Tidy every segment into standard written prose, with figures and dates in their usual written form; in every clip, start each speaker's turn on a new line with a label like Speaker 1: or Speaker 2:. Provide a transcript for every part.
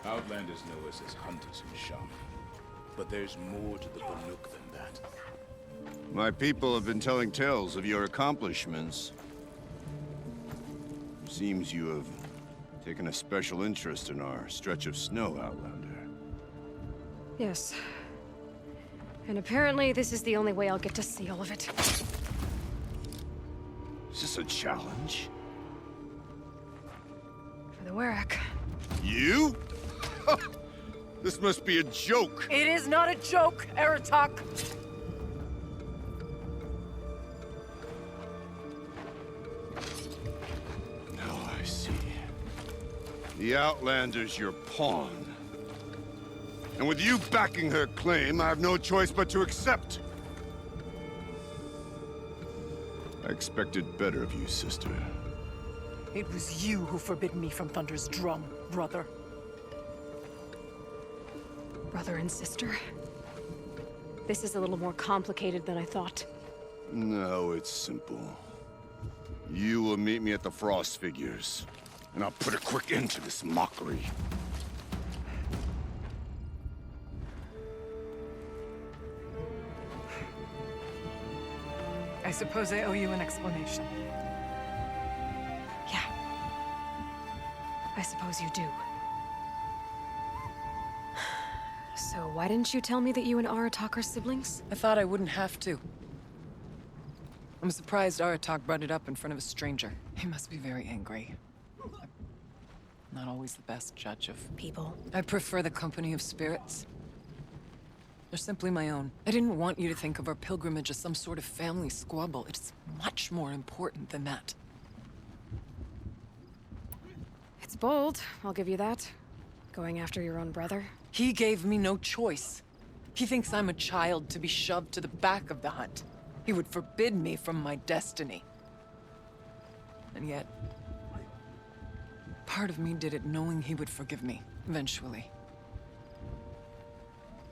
Speaker 1: Outlanders know us as hunters and shaman. But there's more to the Banuk than that.
Speaker 2: My people have been telling tales of your accomplishments. Seems you have taken a special interest in our stretch of snow, Outlander.
Speaker 3: Yes. And apparently this is the only way I'll get to see all of it.
Speaker 2: Is this a challenge?
Speaker 3: For the Werak.
Speaker 2: You? This must be a joke.
Speaker 3: It is not a joke, Aratak!
Speaker 2: Now I see. The Outlander's your pawn. And with you backing her claim, I have no choice but to accept. I expected better of you, sister.
Speaker 4: It was you who forbid me from Thunder's drum, brother.
Speaker 3: Brother and sister? This is a little more complicated than I thought.
Speaker 2: No, it's simple. You will meet me at the Frost Figures, and I'll put a quick end to this mockery.
Speaker 4: I suppose I owe you an explanation.
Speaker 3: Yeah. I suppose you do. So why didn't you tell me that you and Aratak are siblings?
Speaker 4: I thought I wouldn't have to. I'm surprised Aratak brought it up in front of a stranger. He must be very angry. I'm not always the best judge of
Speaker 3: People.
Speaker 4: I prefer the company of spirits. They're simply my own. I didn't want you to think of our pilgrimage as some sort of family squabble. It's much more important than that.
Speaker 3: It's bold, I'll give you that. Going after your own brother.
Speaker 4: He gave me no choice. He thinks I'm a child to be shoved to the back of the hunt. He would forbid me from my destiny. And yet, part of me did it knowing he would forgive me, eventually.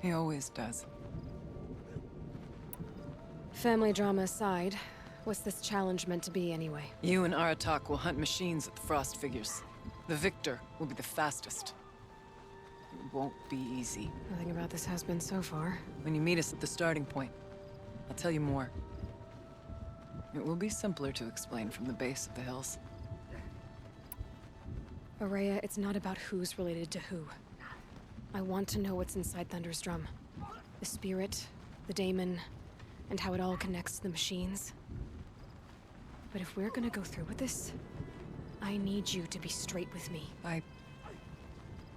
Speaker 4: He always does.
Speaker 3: Family drama aside, what's this challenge meant to be anyway?
Speaker 4: You and Aratak will hunt machines at the Frost Figures. The victor will be the fastest. It won't be easy.
Speaker 3: Nothing about this has been so far.
Speaker 4: When you meet us at the starting point, I'll tell you more. It will be simpler to explain from the base of the hills.
Speaker 3: Araya, it's not about who's related to who. I want to know what's inside Thunder's drum. The spirit, the daemon, and how it all connects to the machines. But if we're gonna go through with this, I need you to be straight with me.
Speaker 4: I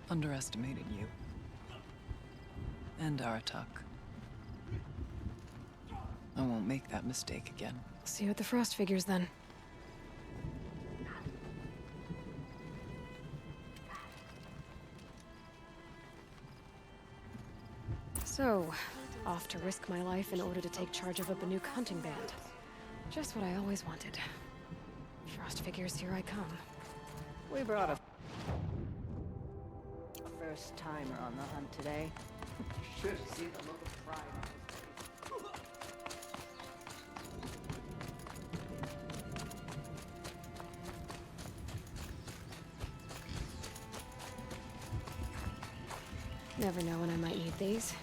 Speaker 4: underestimated you. And Aratak. I won't make that mistake again.
Speaker 3: See you at the Frost Figures then. So, off to risk my life in order to take charge of a Banuk hunting band. Just what I always wanted. Frost Figures, here I come.
Speaker 5: We brought a first timer on the hunt today. Should see the look of pride on his face.
Speaker 3: Never know when I might need these.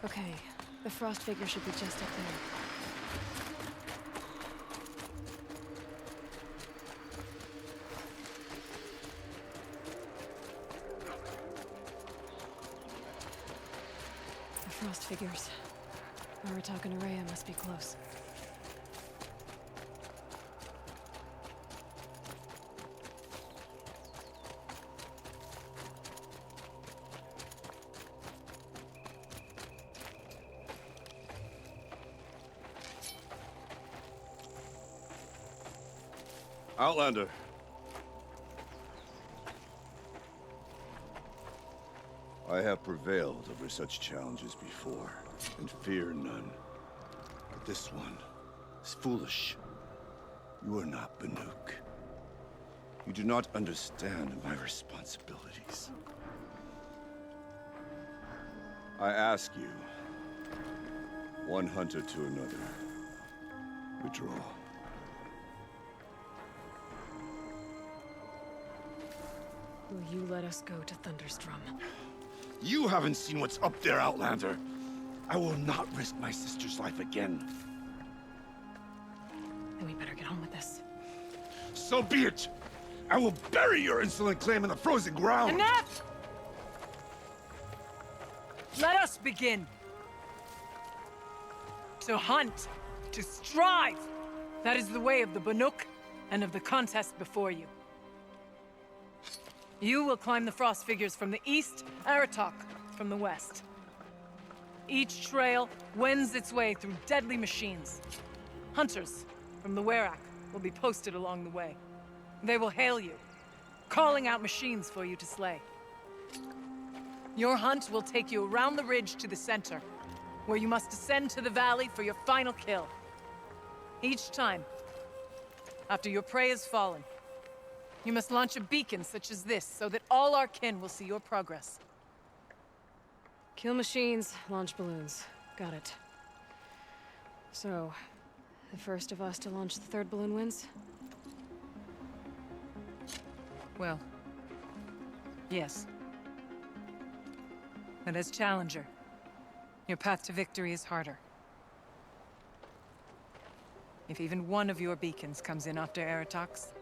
Speaker 3: Okay, the Frost Figure should be just up there. frost figures. Werak and Araya must be close.
Speaker 2: Outlander. I have prevailed over such challenges before, and fear none. But this one is foolish. You are not Banuk. You do not understand my responsibilities. I ask you, one hunter to another, withdraw.
Speaker 3: Will you let us go to Thunderstrom?
Speaker 2: You haven't seen what's up there, Outlander. I will not risk my sister's life again.
Speaker 3: Then we better get on with this.
Speaker 2: So be it! I will bury your insolent claim in the frozen ground!
Speaker 4: Enough! Let us begin. To hunt, to strive. That is the way of the Banuk and of the contest before you. You will climb the frost figures from the east, Aratok from the west. Each trail wends its way through deadly machines. Hunters from the Werak will be posted along the way. They will hail you, calling out machines for you to slay. Your hunt will take you around the ridge to the center, where you must descend to the valley for your final kill. Each time, after your prey has fallen, you must launch a beacon such as this, so that all our kin will see your progress.
Speaker 3: Kill machines, launch balloons. Got it. So, the first of us to launch the third balloon wins?
Speaker 4: Well, yes. But as challenger, your path to victory is harder. If even one of your beacons comes in after Aratok's,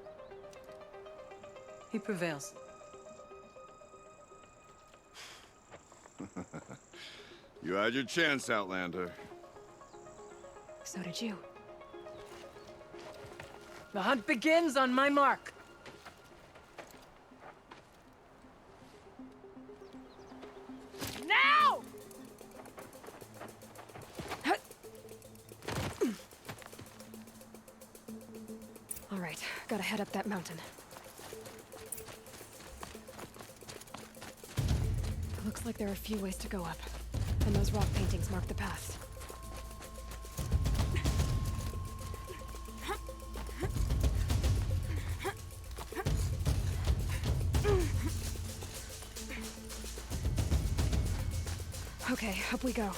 Speaker 4: he prevails.
Speaker 2: You had your chance, Outlander.
Speaker 3: So did you.
Speaker 4: The hunt begins on my mark. Now!
Speaker 3: All right, gotta head up that mountain. Looks like there are a few ways to go up, and those rock paintings mark the paths. Okay, up we go.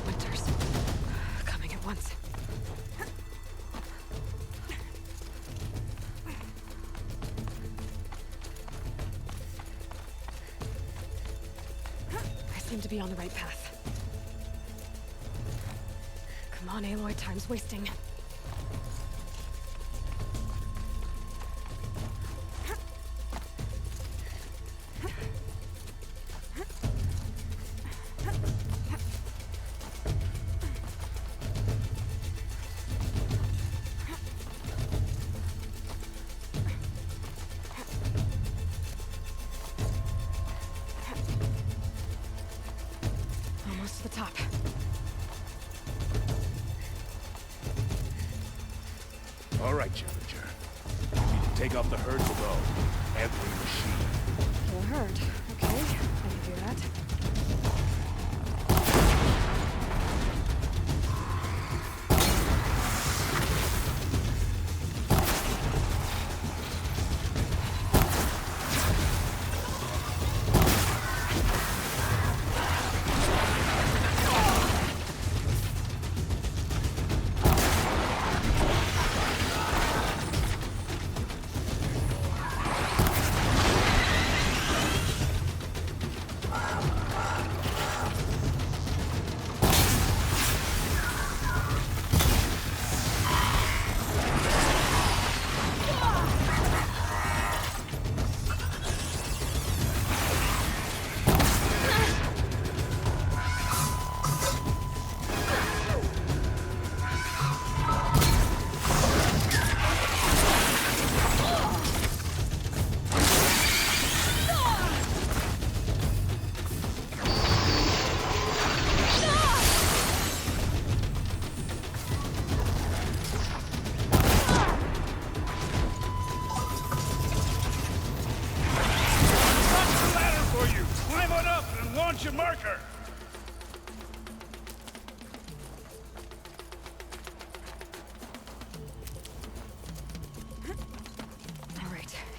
Speaker 3: Winters. Coming at once. I seem to be on the right path. Come on, Aloy, time's wasting. Almost to the top.
Speaker 1: All right, Challenger. You can take off the herd below. Every machine.
Speaker 3: Kill a herd. Okay, I can do that.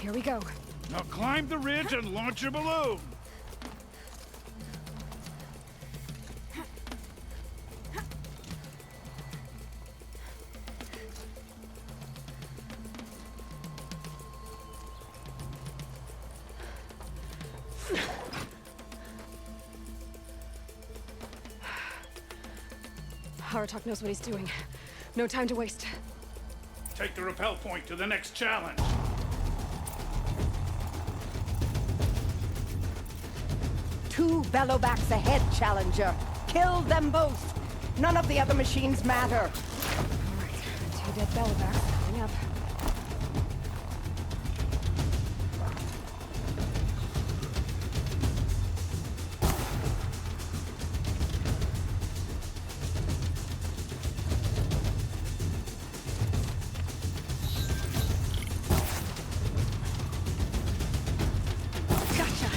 Speaker 3: Here we go.
Speaker 1: Now climb the ridge and launch your balloon.
Speaker 3: Aratok knows what he's doing. No time to waste.
Speaker 1: Take the rappel point to the next challenge.
Speaker 5: Two bellowbacks ahead, Challenger. Kill them both. None of the other machines matter.
Speaker 3: All right, 2 dead bellowbacks coming up. Gotcha.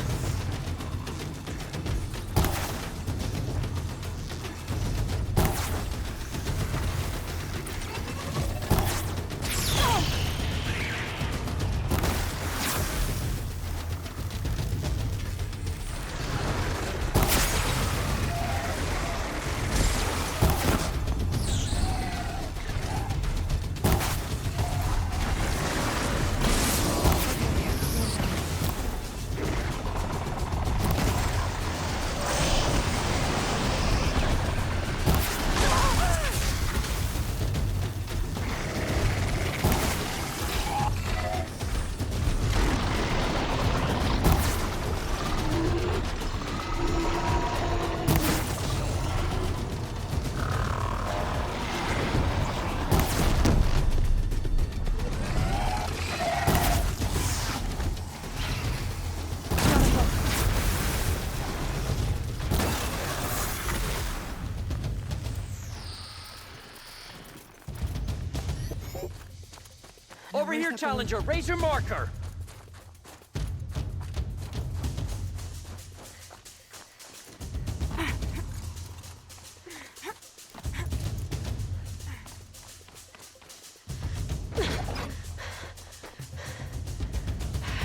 Speaker 6: Over here, Challenger! Raise your marker!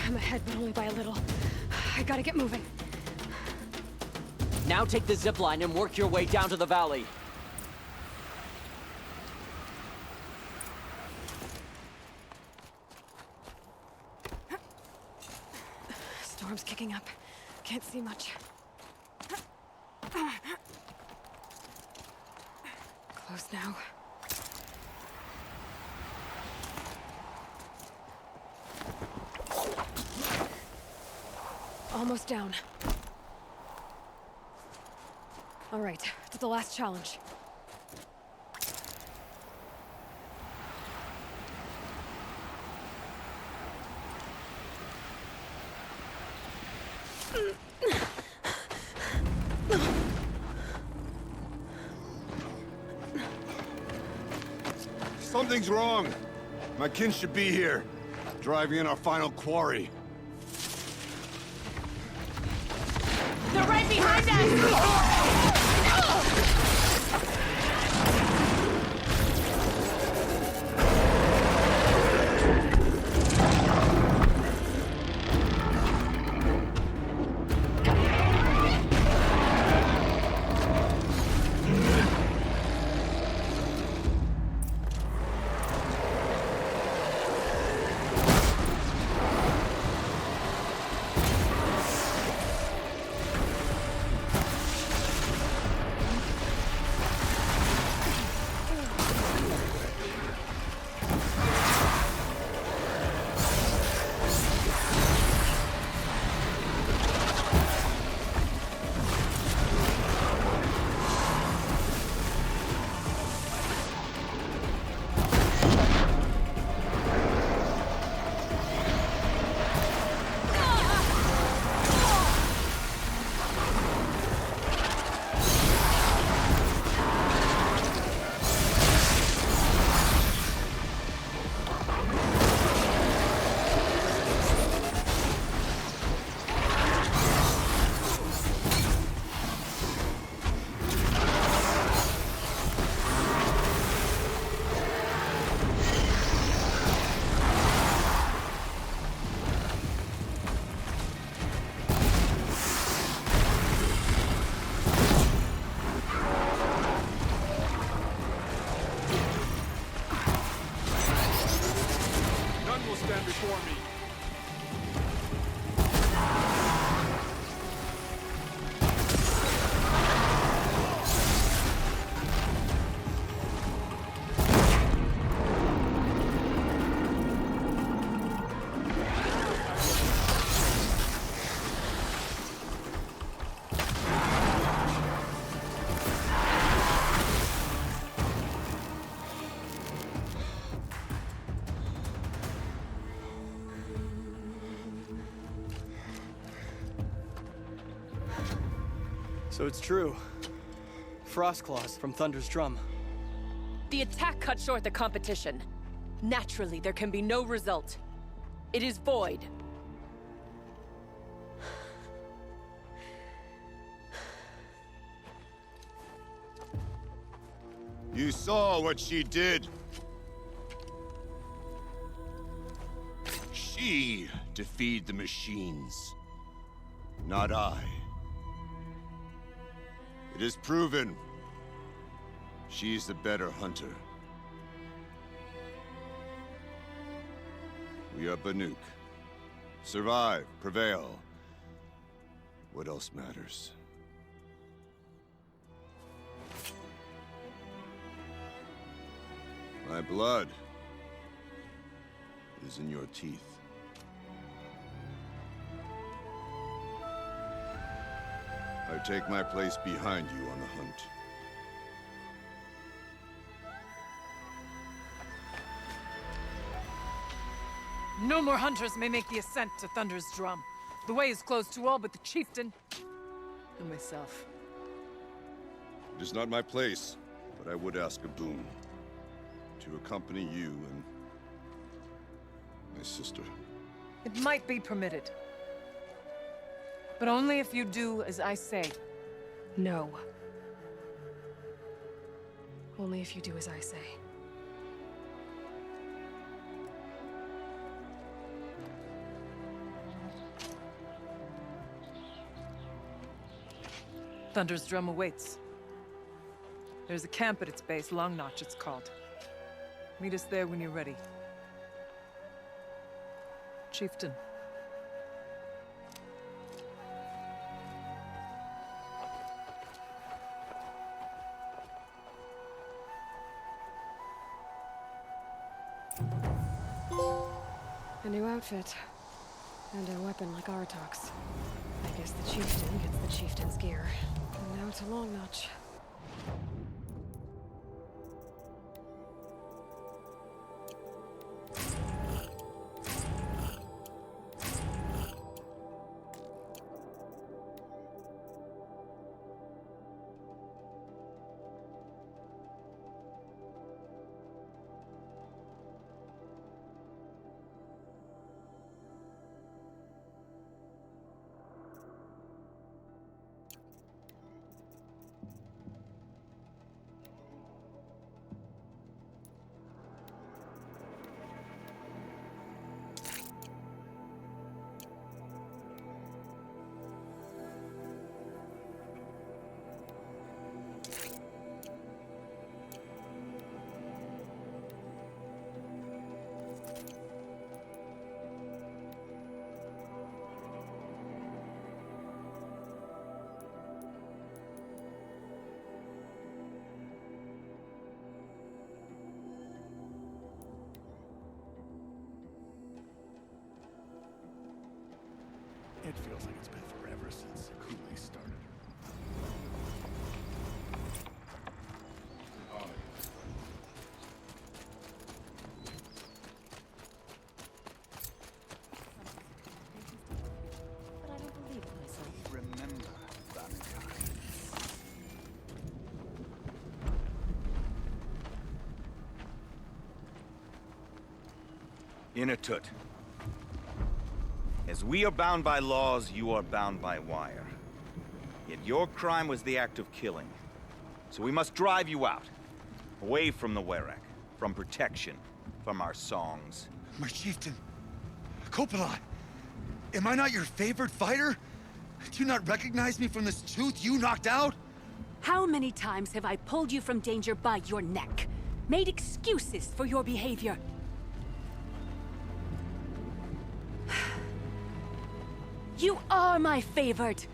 Speaker 3: I'm ahead, but only by a little. I gotta get moving.
Speaker 6: Now take the zip line and work your way down to the valley.
Speaker 3: Storm's kicking up. Can't see much. Close now. Almost down. All right, to the last challenge.
Speaker 2: Something's wrong. My kin should be here, driving in our final quarry.
Speaker 5: They're right behind us!
Speaker 1: man before me.
Speaker 7: So it's true. Frost Claws from Thunder's Drum.
Speaker 8: The attack cut short the competition. Naturally, there can be no result. It is void.
Speaker 2: You saw what she did. She defeated the machines, not I. It is proven. She's the better hunter. We are Banuk. Survive, prevail. What else matters? My blood is in your teeth. I take my place behind you on the hunt.
Speaker 4: No more hunters may make the ascent to Thunder's Drum. The way is closed to all but the chieftain and myself.
Speaker 2: It is not my place, but I would ask a boon. To accompany you and my sister.
Speaker 4: It might be permitted. But only if you do as I say.
Speaker 3: No. Only if you do as I say.
Speaker 4: Thunder's Drum awaits. There's a camp at its base, Long Notch it's called. Meet us there when you're ready. Chieftain.
Speaker 3: A new outfit. And a weapon like Artok's. I guess the chieftain gets the chieftain's gear. And now to Long Notch.
Speaker 1: It feels like it's been forever since Kuli started.
Speaker 9: But I don't believe it myself.
Speaker 10: Remember, Valentine.
Speaker 11: Inatut. As we are bound by laws, you are bound by wire. Yet your crime was the act of killing. So we must drive you out. Away from the Werak. From protection. From our songs.
Speaker 10: My chieftain. Kopalai. Am I not your favorite fighter? Do you not recognize me from this tooth you knocked out?
Speaker 9: How many times have I pulled you from danger by your neck? Made excuses for your behavior? You are my favorite!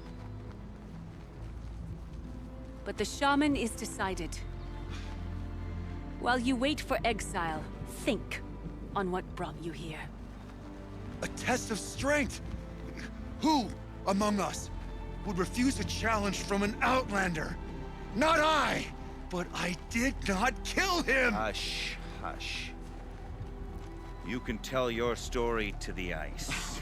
Speaker 9: But the shaman is decided. While you wait for exile, think on what brought you here.
Speaker 10: A test of strength! Who among us would refuse a challenge from an Outlander? Not I! But I did not kill him!
Speaker 11: Hush, hush. You can tell your story to the ice.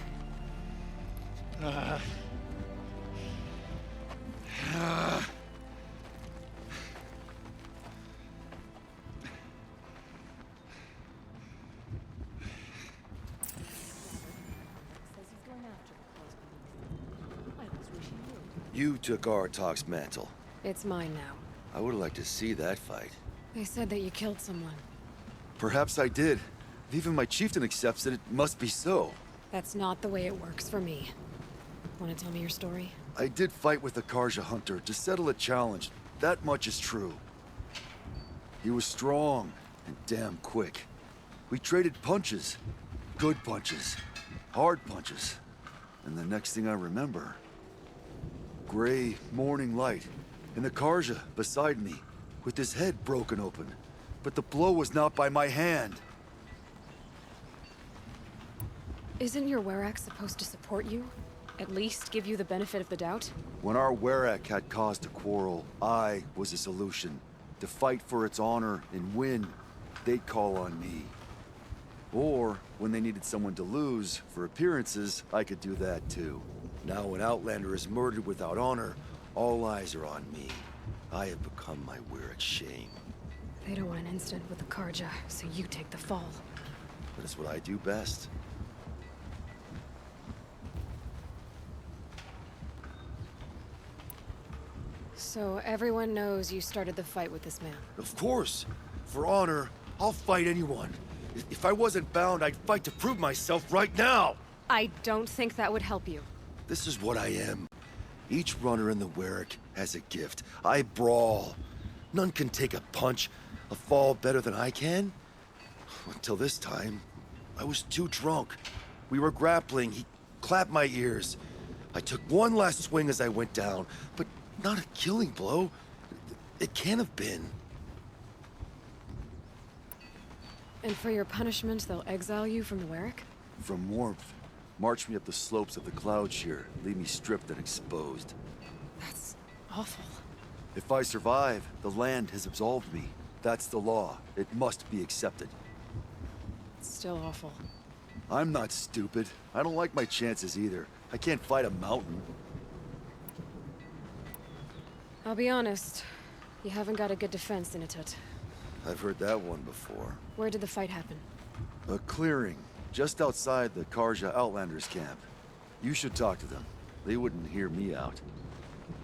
Speaker 12: You took Aratak's mantle.
Speaker 3: It's mine now.
Speaker 12: I would like to see that fight.
Speaker 3: They said that you killed someone.
Speaker 12: Perhaps I did. If even my chieftain accepts it, it must be so.
Speaker 3: That's not the way it works for me. Want to tell me your story?
Speaker 12: I did fight with the Karja hunter to settle a challenge. That much is true. He was strong and damn quick. We traded punches. Good punches. Hard punches. And the next thing I remember... gray morning light, and the Karja beside me, with his head broken open. But the blow was not by my hand.
Speaker 3: Isn't your Werak supposed to support you? At least give you the benefit of the doubt?
Speaker 12: When our Werak had cause to quarrel, I was a solution. To fight for its honor and win, they'd call on me. Or, when they needed someone to lose, for appearances, I could do that too. Now an Outlander is murdered without honor, all eyes are on me. I have become my Werak's shame.
Speaker 3: They don't want an incident with the Karja, so you take the fall.
Speaker 12: But it's what I do best.
Speaker 3: So everyone knows you started the fight with this man?
Speaker 12: Of course! For honor, I'll fight anyone. If I wasn't bound, I'd fight to prove myself right now!
Speaker 3: I don't think that would help you.
Speaker 12: This is what I am. Each runner in the Werak has a gift. I brawl. None can take a punch, a fall better than I can. Until this time, I was too drunk. We were grappling. He clapped my ears. I took one last swing as I went down, but not a killing blow. It can't have been.
Speaker 3: And for your punishment, they'll exile you from the Werak?
Speaker 12: From warmth. March me up the slopes of the cloud shear, leave me stripped and exposed.
Speaker 3: That's awful.
Speaker 12: If I survive, the land has absolved me. That's the law. It must be accepted.
Speaker 3: It's still awful.
Speaker 12: I'm not stupid. I don't like my chances either. I can't fight a mountain.
Speaker 3: I'll be honest. You haven't got a good defense, Inatut.
Speaker 12: I've heard that one before.
Speaker 3: Where did the fight happen?
Speaker 12: A clearing, just outside the Karja Outlanders camp. You should talk to them. They wouldn't hear me out.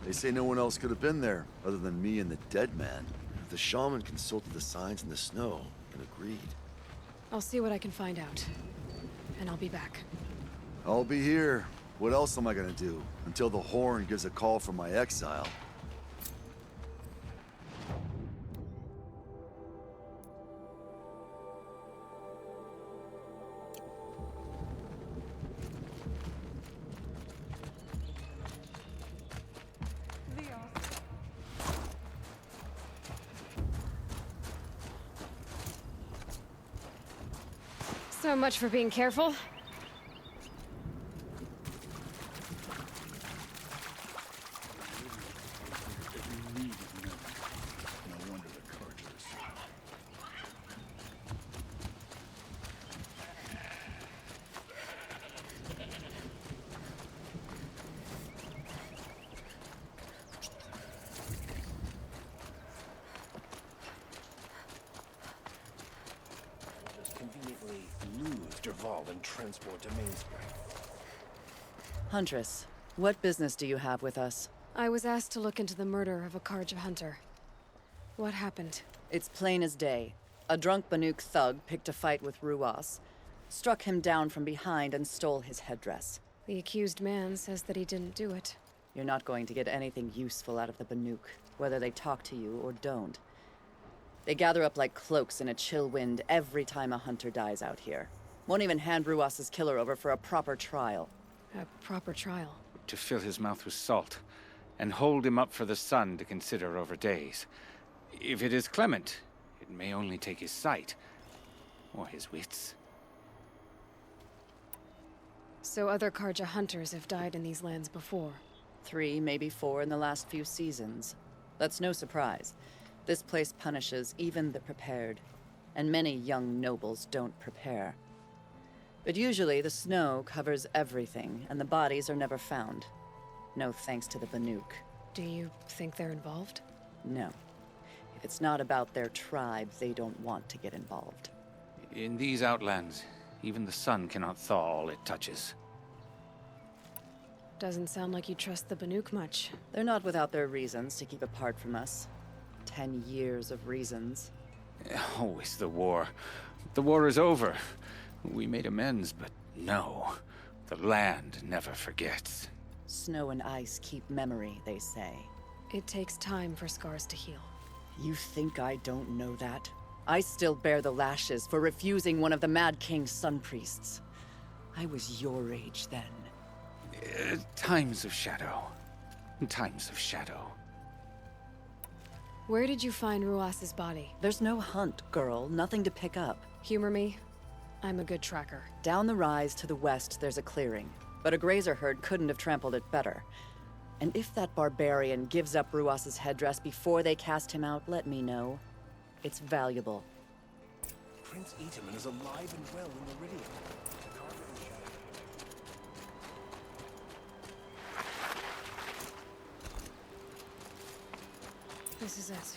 Speaker 12: They say no one else could have been there, other than me and the dead man. The shaman consulted the signs in the snow and agreed.
Speaker 3: I'll see what I can find out. And I'll be back.
Speaker 12: I'll be here. What else am I gonna do? Until the Horn gives a call from my exile.
Speaker 3: So much for being careful.
Speaker 1: Conveniently lose Derval and transport to Mainspring.
Speaker 13: Huntress, what business do you have with us?
Speaker 3: I was asked to look into the murder of a Karja hunter. What happened?
Speaker 13: It's plain as day. A drunk Banuk thug picked a fight with Ruas, struck him down from behind and stole his headdress.
Speaker 3: The accused man says that he didn't do it.
Speaker 13: You're not going to get anything useful out of the Banuk, whether they talk to you or don't. They gather up like cloaks in a chill wind every time a hunter dies out here. Won't even hand Ruas's killer over for a proper trial.
Speaker 3: A proper trial.
Speaker 14: To fill his mouth with salt, and hold him up for the sun to consider over days. If it is clement, it may only take his sight, or his wits.
Speaker 3: So other Karja hunters have died in these lands before?
Speaker 13: 3, maybe 4 in the last few seasons. That's no surprise. This place punishes even the prepared, and many young nobles don't prepare. But usually the snow covers everything, and the bodies are never found. No thanks to the Banuk.
Speaker 3: Do you think they're involved?
Speaker 13: No. If it's not about their tribe, they don't want to get involved.
Speaker 14: In these outlands, even the sun cannot thaw all it touches.
Speaker 3: Doesn't sound like you trust the Banuk much.
Speaker 13: They're not without their reasons to keep apart from us. 10 years of reasons.
Speaker 14: Always the war. The war is over. We made amends, but no. The land never forgets.
Speaker 13: Snow and ice keep memory, they say.
Speaker 3: It takes time for scars to heal.
Speaker 13: You think I don't know that? I still bear the lashes for refusing one of the Mad King's sun priests. I was your age then.
Speaker 14: Times of shadow. Times of shadow.
Speaker 3: Where did you find Ruas's body?
Speaker 13: There's no hunt, girl. Nothing to pick up.
Speaker 3: Humor me. I'm a good tracker.
Speaker 13: Down the rise to the west, there's a clearing. But a grazer herd couldn't have trampled it better. And if that barbarian gives up Ruas's headdress before they cast him out, let me know. It's valuable.
Speaker 1: Prince Itaman is alive and well in Meridian.
Speaker 3: This is it.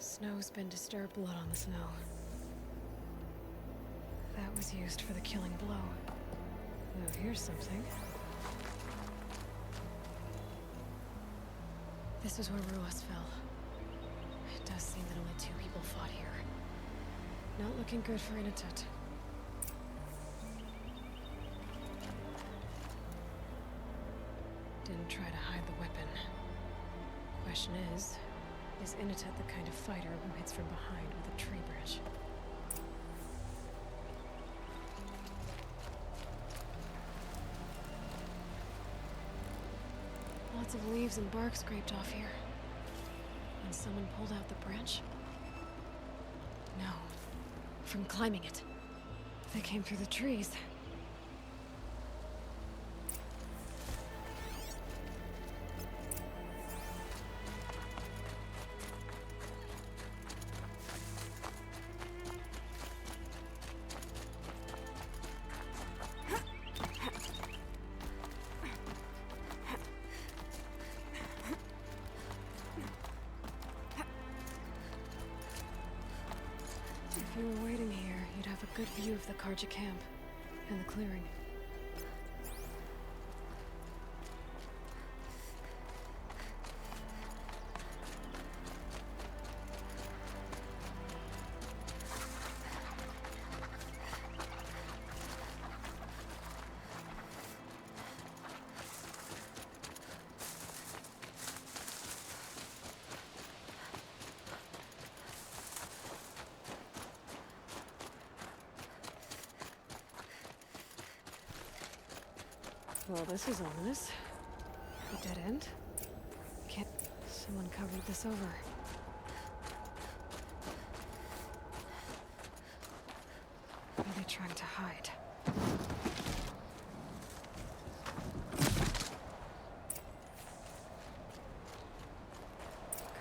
Speaker 3: Snow's been disturbed blood on the snow. That was used for the killing blow. Now here's something. This is where Ruas fell. It does seem that only 2 people fought here. Not looking good for Inatut. Didn't try to hide the weapon. Question is Inatut the kind of fighter who hits from behind with a tree branch? Lots of leaves and bark scraped off here. And someone pulled out the branch? No. From climbing it. They came through the trees. If you were waiting here, you'd have a good view of the Karja camp and the clearing. Well, this is ominous. A dead end? Can't... Someone covered this over. What are they trying to hide?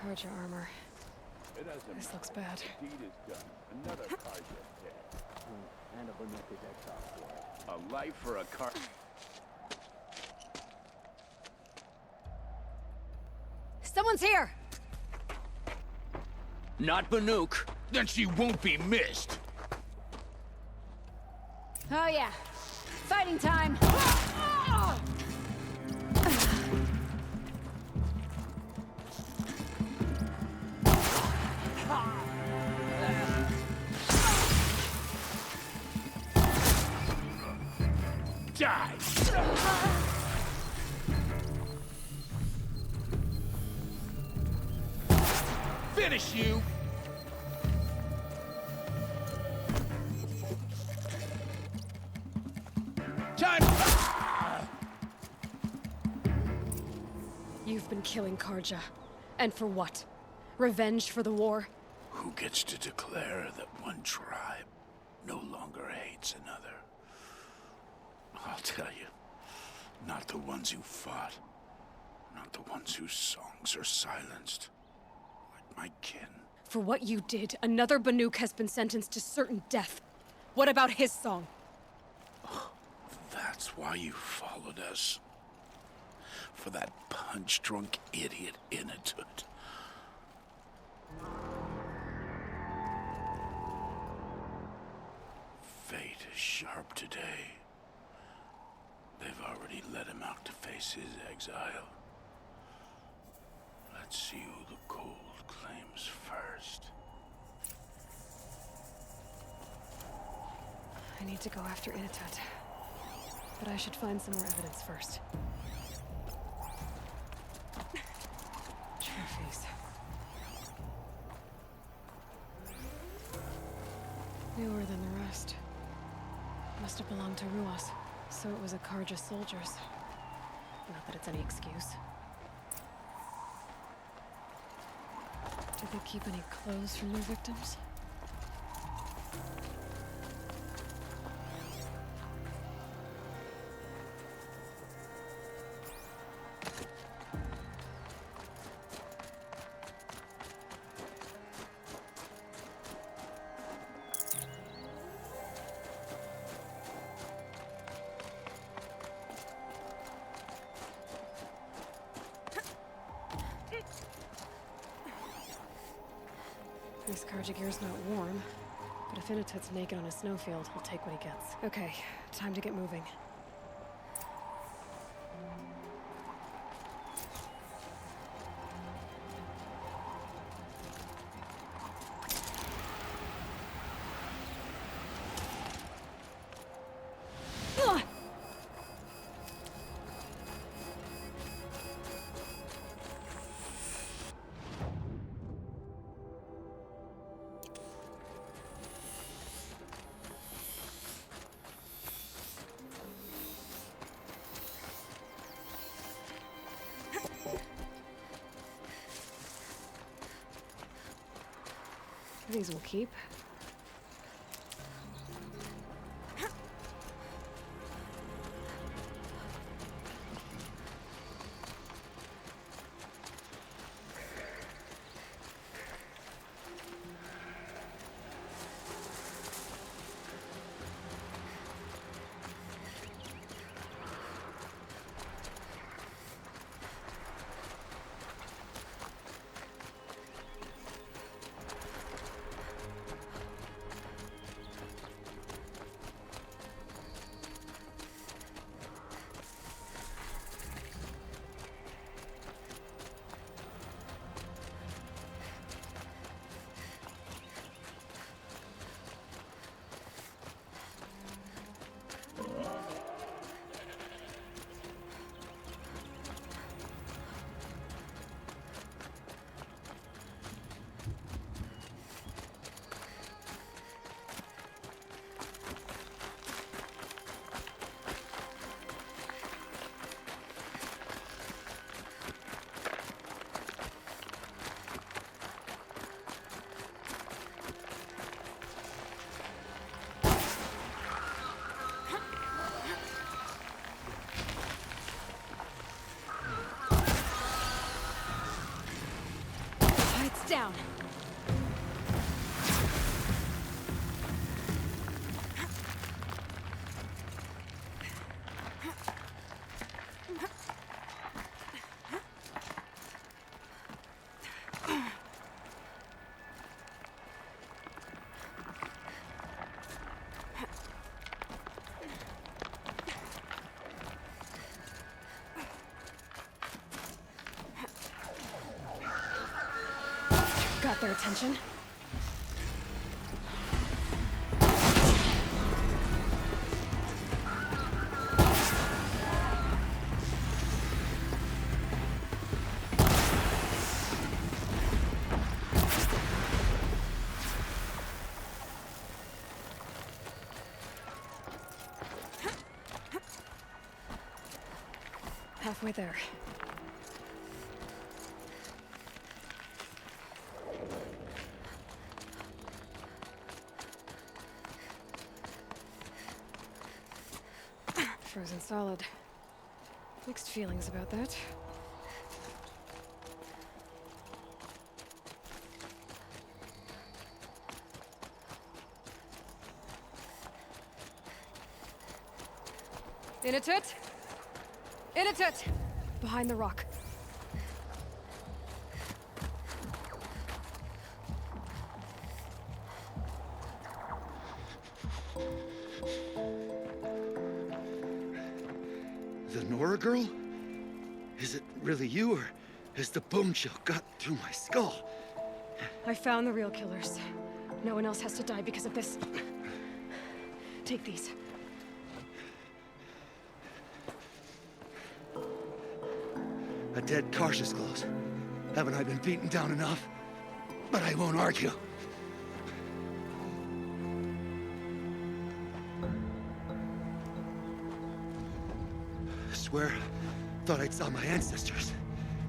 Speaker 3: Karja armor. This looks bad.
Speaker 1: Another Karja dead. And a Banuk is exiled. A life for a car.
Speaker 3: Someone's here!
Speaker 14: Not Banuk.
Speaker 1: Then she won't be missed.
Speaker 3: Oh yeah. Fighting time!
Speaker 1: Die! Finish you! Time!
Speaker 3: you've been killing Karja. And for what? Revenge for the war?
Speaker 1: Who gets to declare that one tribe no longer hates another? I'll tell you, not the ones who fought. Not the ones whose songs are silenced. Like my kin.
Speaker 3: For what you did, another Banuk has been sentenced to certain death. What about his song?
Speaker 1: That's why you followed us. For that punch-drunk idiot Inatut. Fate is sharp today. They've already let him out to face his exile. Let's see who the cold claims first.
Speaker 3: I need to go after Inatut. But I should find some more evidence first. Trophies. Newer than the rest. Must have belonged to Ruas. So it was a Karja soldiers. Not that it's any excuse. Did they keep any clothes from their victims? This Karja gear's not warm, but if Inatut's naked on a snowfield, he'll take what he gets. Okay, time to get moving. These will keep. Down. Got their attention. Halfway there. frozen solid. Mixed feelings about that. Inatut! Inatut! Behind the rock.
Speaker 10: The Nora girl? Is it really you, or has the bone shell got through my skull?
Speaker 3: I found the real killers. No one else has to die because of this. Take these.
Speaker 10: A dead Karsh's clothes. Haven't I been beaten down enough? But I won't argue. Swear, thought I'd saw my ancestors.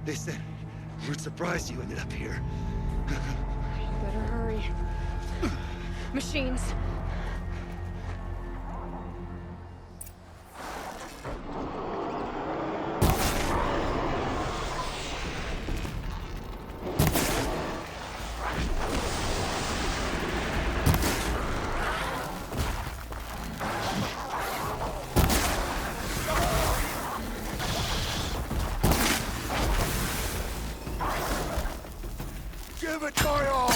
Speaker 10: They said, we're surprised you ended up here.
Speaker 3: You better hurry. Machines.
Speaker 2: Give it my all!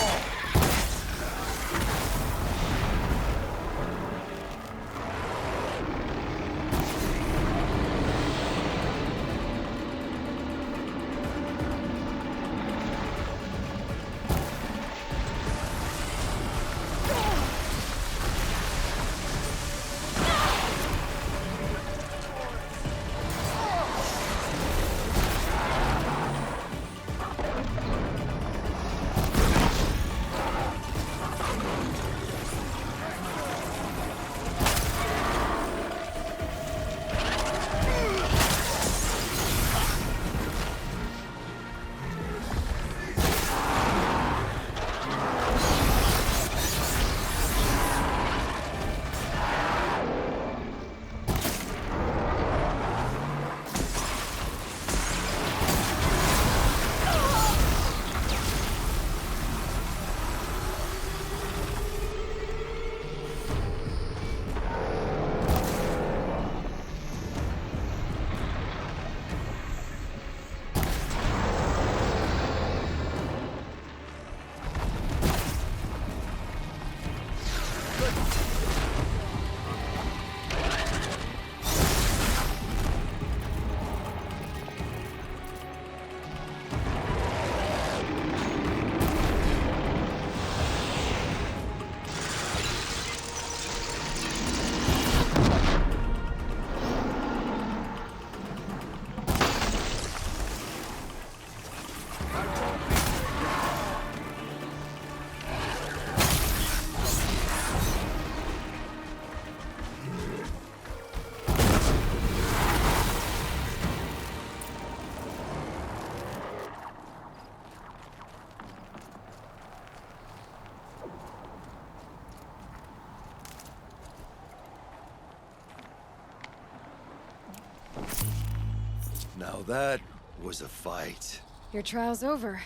Speaker 12: Now that was a fight.
Speaker 3: Your trial's over.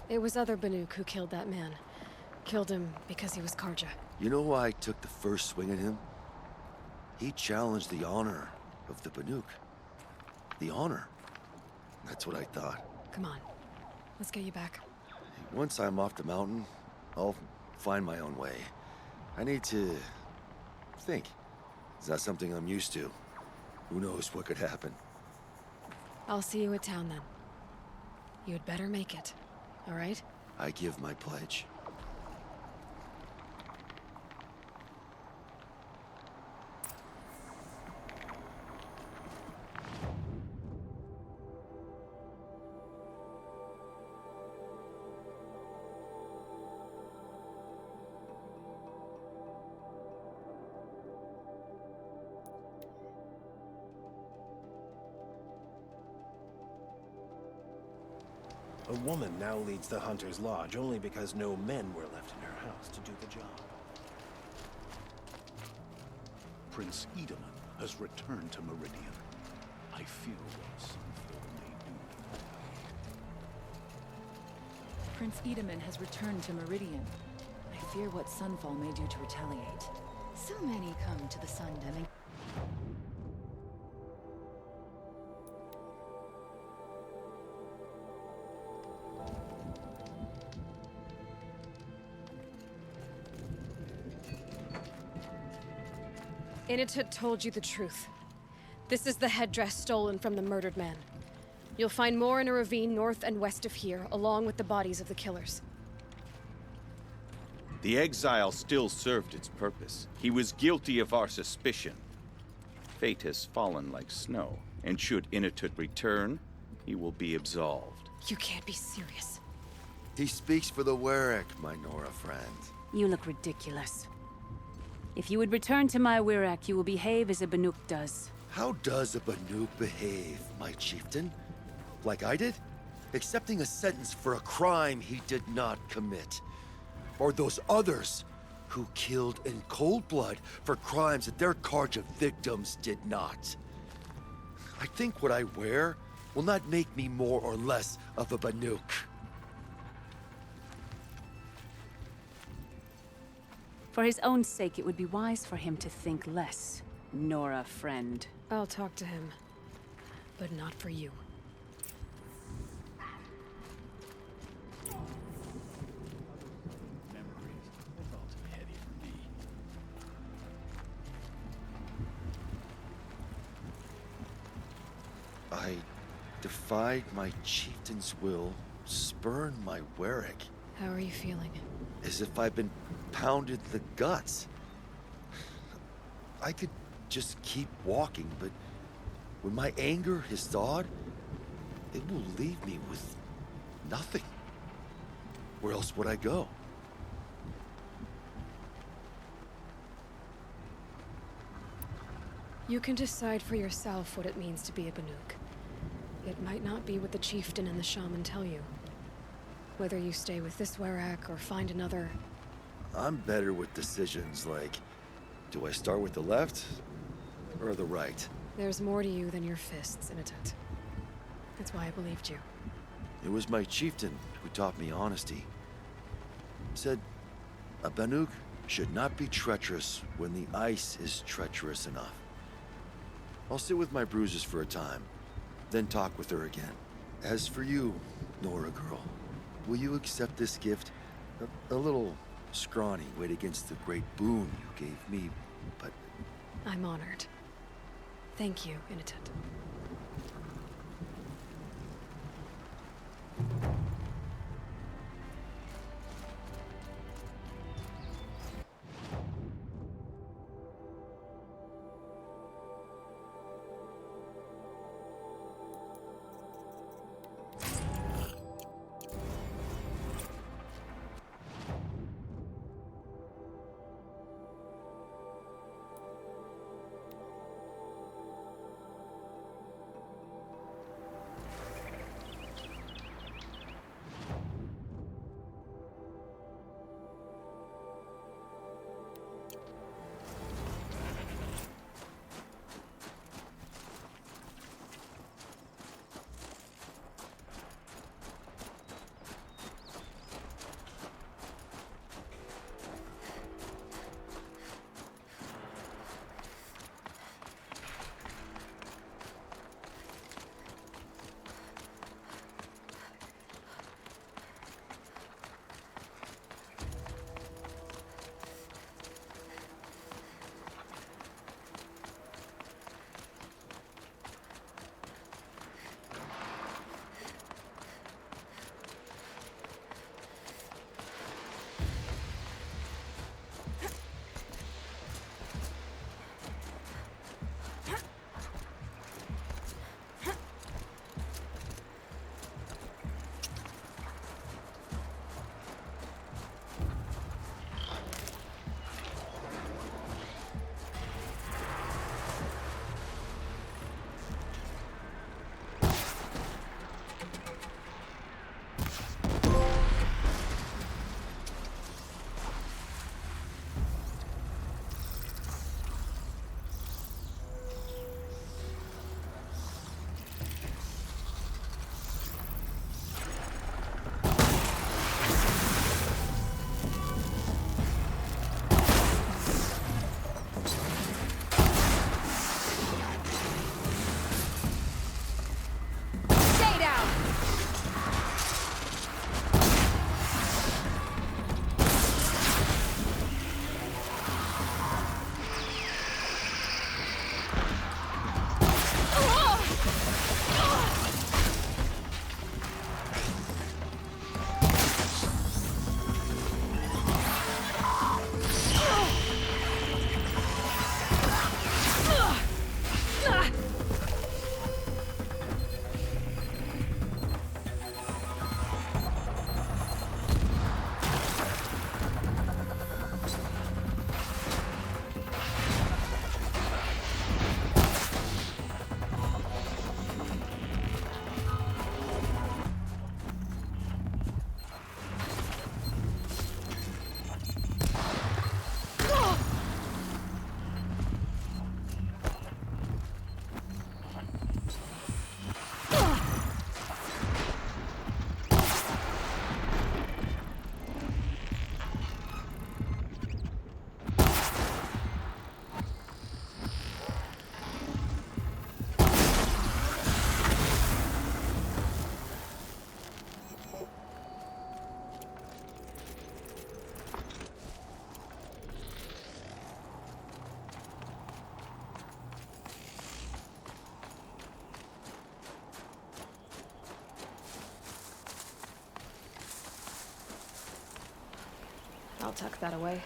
Speaker 3: It was other Banuk who killed that man. Killed him because he was Karja.
Speaker 12: You know why I took the first swing at him? He challenged the honor of the Banuk. The honor. That's what I thought.
Speaker 3: Come on. Let's get you back.
Speaker 12: Once I'm off the mountain, I'll find my own way. I need to think. Is that something I'm used to? Who knows what could happen?
Speaker 3: I'll see you at town then. You'd better make it, all right?
Speaker 12: I give my pledge.
Speaker 15: A woman now leads the Hunter's Lodge only because no men were left in her house to do the job.
Speaker 1: Prince Edelman, has returned to Meridian. I fear what Sunfall may do to the valley.
Speaker 16: Prince Edaman has returned to Meridian. I fear what Sunfall may do to retaliate.
Speaker 3: So many come to the Sundom and... Initut told you the truth. This is the headdress stolen from the murdered man. You'll find more in a ravine north and west of here, along with the bodies of the killers.
Speaker 11: The exile still served its purpose. He was guilty of our suspicion. Fate has fallen like snow, and should Initut return, he will be absolved.
Speaker 3: You can't be serious.
Speaker 12: He speaks for the Werak, my Nora friend.
Speaker 9: You look ridiculous. If you would return to my Werak, you will behave as a Banuk does.
Speaker 12: How does a Banuk behave, my chieftain? Like I did? Accepting a sentence for a crime he did not commit. Or those others who killed in cold blood for crimes that their charge of victims did not. I think what I wear will not make me more or less of a Banuk.
Speaker 9: For his own sake, it would be wise for him to think less. Nora, friend.
Speaker 3: I'll talk to him. But not for you.
Speaker 1: Memories, that's all too heady for me.
Speaker 12: I defied my chieftain's will, spurned my Werak.
Speaker 3: How are you feeling?
Speaker 12: As if I've been pounded the guts. I could just keep walking, but when my anger has thawed, it will leave me with nothing. Where else would I go?
Speaker 3: You can decide for yourself what it means to be a Banuk. It might not be what the chieftain and the shaman tell you. Whether you stay with this Werak or find another...
Speaker 12: I'm better with decisions like, do I start with the left or the right?
Speaker 3: There's more to you than your fists, Initut. That's why I believed you.
Speaker 12: It was my chieftain who taught me honesty. Said, a Banuk should not be treacherous when the ice is treacherous enough. I'll sit with my bruises for a time, then talk with her again. As for you, Nora girl, will you accept this gift? A little scrawny weighed against the great boon you gave me, but...
Speaker 3: I'm honored. Thank you, Initut. I'll tuck that away.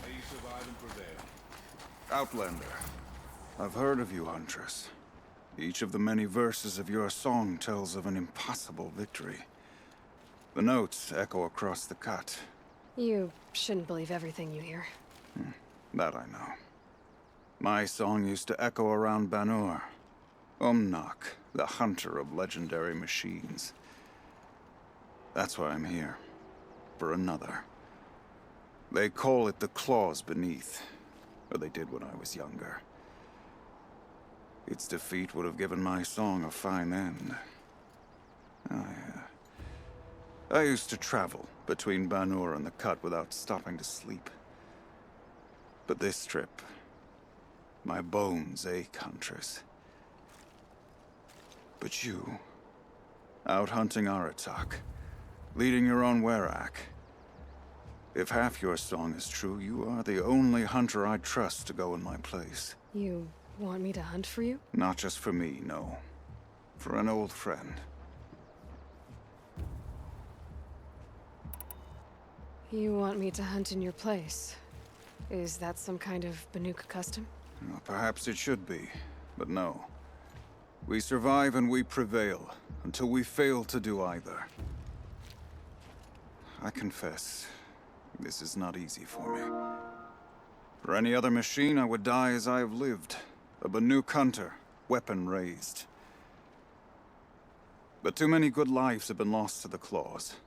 Speaker 1: May you survive and prevail.
Speaker 2: Outlander. I've heard of you, Huntress. Each of the many verses of your song tells of an impossible victory. The notes echo across the cut.
Speaker 3: You shouldn't believe everything you hear.
Speaker 2: That I know. My song used to echo around Banur. Umnak, the hunter of legendary machines. That's why I'm here. For another. They call it the Claws Beneath. Or they did when I was younger. Its defeat would have given my song a fine end. I used to travel between Banur and the Cut without stopping to sleep. But this trip, my bones ache, Huntress. But you, out hunting Aratak, leading your own Werak. If half your song is true, you are the only hunter I'd trust to go in my place.
Speaker 3: You want me to hunt for you?
Speaker 2: Not just for me, no. For an old friend.
Speaker 3: You want me to hunt in your place? Is that some kind of Banuk custom?
Speaker 2: Well, perhaps it should be, but no. We survive and we prevail, until we fail to do either. I confess, this is not easy for me. For any other machine, I would die as I have lived. A Banuk hunter, weapon raised. But too many good lives have been lost to the Claws.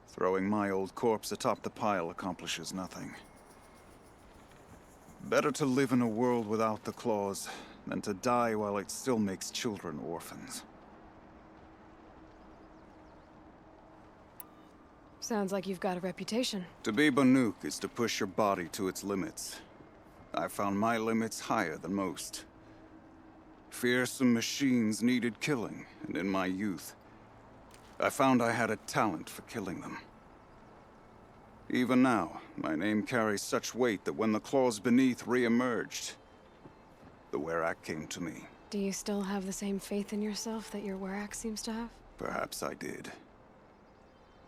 Speaker 2: Throwing my old corpse atop the pile accomplishes nothing. Better to live in a world without the Claws than to die while it still makes children orphans.
Speaker 3: Sounds like you've got a reputation.
Speaker 2: To be Banuk is to push your body to its limits. I found my limits higher than most. Fearsome machines needed killing, and in my youth, I found I had a talent for killing them. Even now, my name carries such weight that when the Claws Beneath re-emerged, the Werak came to me.
Speaker 3: Do you still have the same faith in yourself that your Werak seems to have?
Speaker 2: Perhaps I did.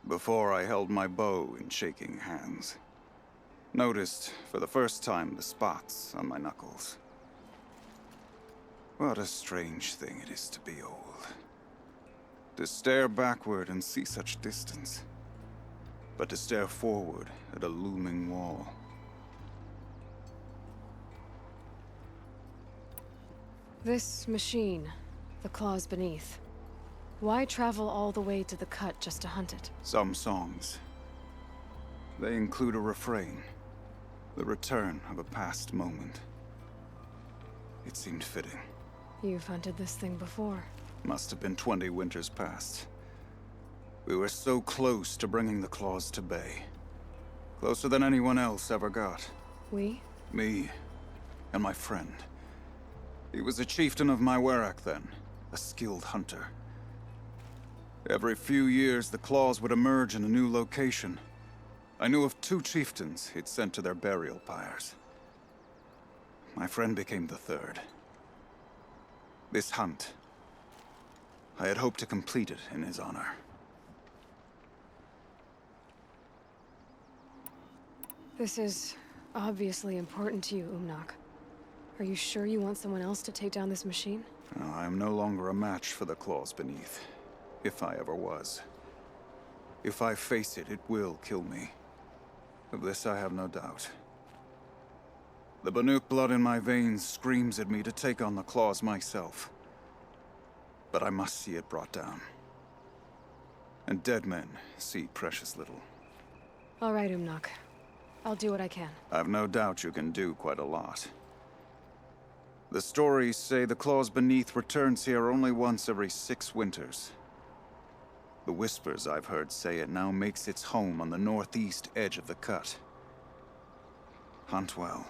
Speaker 2: Before I held my bow in shaking hands. Noticed, for the first time, the spots on my knuckles. What a strange thing it is to be old. To stare backward and see such distance. But to stare forward at a looming wall.
Speaker 3: This machine, the Claws Beneath. Why travel all the way to the Cut just to hunt it?
Speaker 2: Some songs. They include a refrain. The return of a past moment. It seemed fitting.
Speaker 3: You've hunted this thing before.
Speaker 2: Must have been 20 winters past. We were so close to bringing the Claws to bay. Closer than anyone else ever got.
Speaker 3: We?
Speaker 2: Me. And my friend. He was a chieftain of my Werak then. A skilled hunter. Every few years, the Claws would emerge in a new location. I knew of 2 chieftains he'd sent to their burial pyres. My friend became the 3rd. This hunt, I had hoped to complete it in his honor.
Speaker 3: This is obviously important to you, Umnak. Are you sure you want someone else to take down this machine?
Speaker 2: No, I am no longer a match for the Claws Beneath. If I ever was. If I face it, it will kill me. Of this I have no doubt. The Banuk blood in my veins screams at me to take on the Claws myself. But I must see it brought down. And dead men see precious little.
Speaker 3: All right, Umnak. I'll do what I can.
Speaker 2: I've no doubt you can do quite a lot. The stories say the Claws Beneath returns here only once every 6 winters. The whispers I've heard say it now makes its home on the northeast edge of the Cut. Hunt well.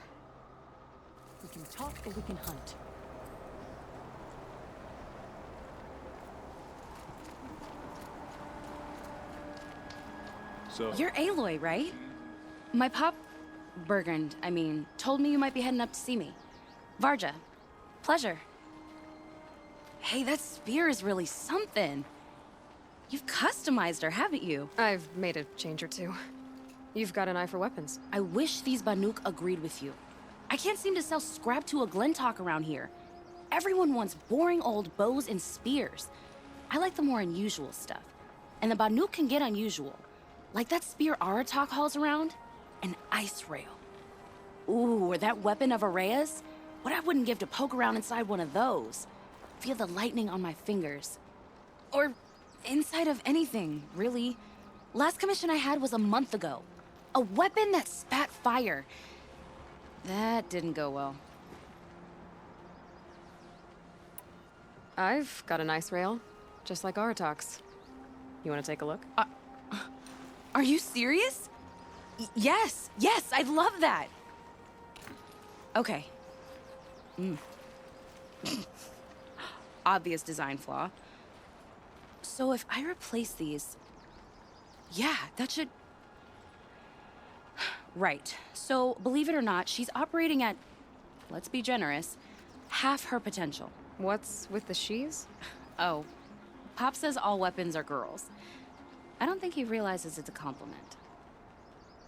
Speaker 9: We can talk or we can hunt.
Speaker 17: So...
Speaker 9: You're Aloy, right?
Speaker 17: My pop...
Speaker 9: Bergund, I mean, told me you might be heading up to see me. Varja, pleasure. Hey, that spear is really something. You've customized her, haven't you?
Speaker 3: I've made a change or two. You've got an eye for weapons.
Speaker 9: I wish these Banuk agreed with you. I can't seem to sell scrap to a Glentalk around here. Everyone wants boring old bows and spears. I like the more unusual stuff. And the Banuk can get unusual. Like that spear Aratak hauls around. An ice rail. Ooh, or that weapon of Araya's? What I wouldn't give to poke around inside one of those. Feel the lightning on my fingers. Or inside of anything, really. Last commission I had was a month ago. A weapon that spat fire. That didn't go well.
Speaker 3: I've got an ice rail, just like Aratak's. You want to take a look?
Speaker 9: Are you serious? Yes, I'd love that. Okay. Obvious design flaw. So if I replace these... Yeah, that should... Right. So, believe it or not, she's operating at, let's be generous, half her potential.
Speaker 3: What's with the she's?
Speaker 9: Oh, Pop says all weapons are girls. I don't think he realizes it's a compliment.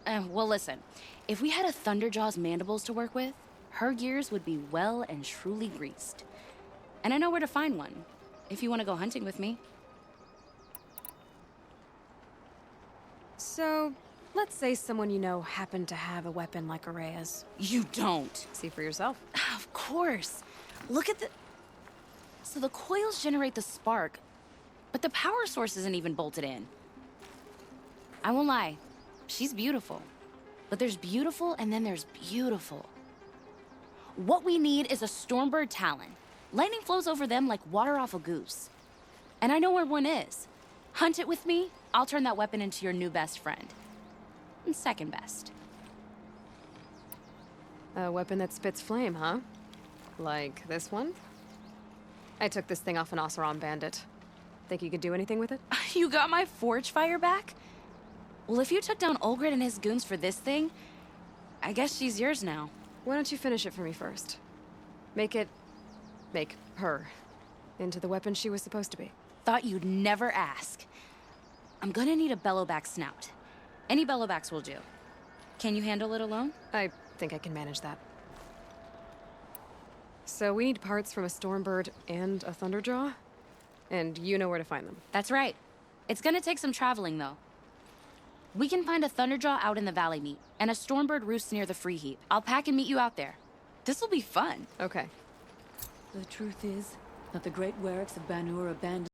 Speaker 9: Well, listen. If we had a Thunderjaw's mandibles to work with, her gears would be well and truly greased. And I know where to find one, if you want to go hunting with me.
Speaker 3: So, let's say someone you know happened to have a weapon like Araya's.
Speaker 9: You don't.
Speaker 3: See for yourself.
Speaker 9: Of course. Look at the... So the coils generate the spark, but the power source isn't even bolted in. I won't lie. She's beautiful. But there's beautiful and then there's beautiful. What we need is a Stormbird Talon. Lightning flows over them like water off a goose. And I know where one is. Hunt it with me, I'll turn that weapon into your new best friend. And second best.
Speaker 3: A weapon that spits flame, huh? Like this one? I took this thing off an Oseram bandit. Think you could do anything with it?
Speaker 9: You got my forge fire back? Well, if you took down Olgrid and his goons for this thing, I guess she's yours now.
Speaker 3: Why don't you finish it for me first? Make her into the weapon she was supposed to be.
Speaker 9: Thought you'd never ask. I'm gonna need a bellowback snout. Any bellowbacks will do. Can you handle it alone?
Speaker 3: I think I can manage that. So we need parts from a Stormbird and a Thunderjaw? And you know where to find them.
Speaker 9: That's right. It's gonna take some traveling, though. We can find a Thunderjaw out in the Valley Meet, and a Stormbird roosts near the Free Heap. I'll pack and meet you out there. This'll be fun.
Speaker 3: Okay.
Speaker 16: The truth is that the great Weraks of Banur abandoned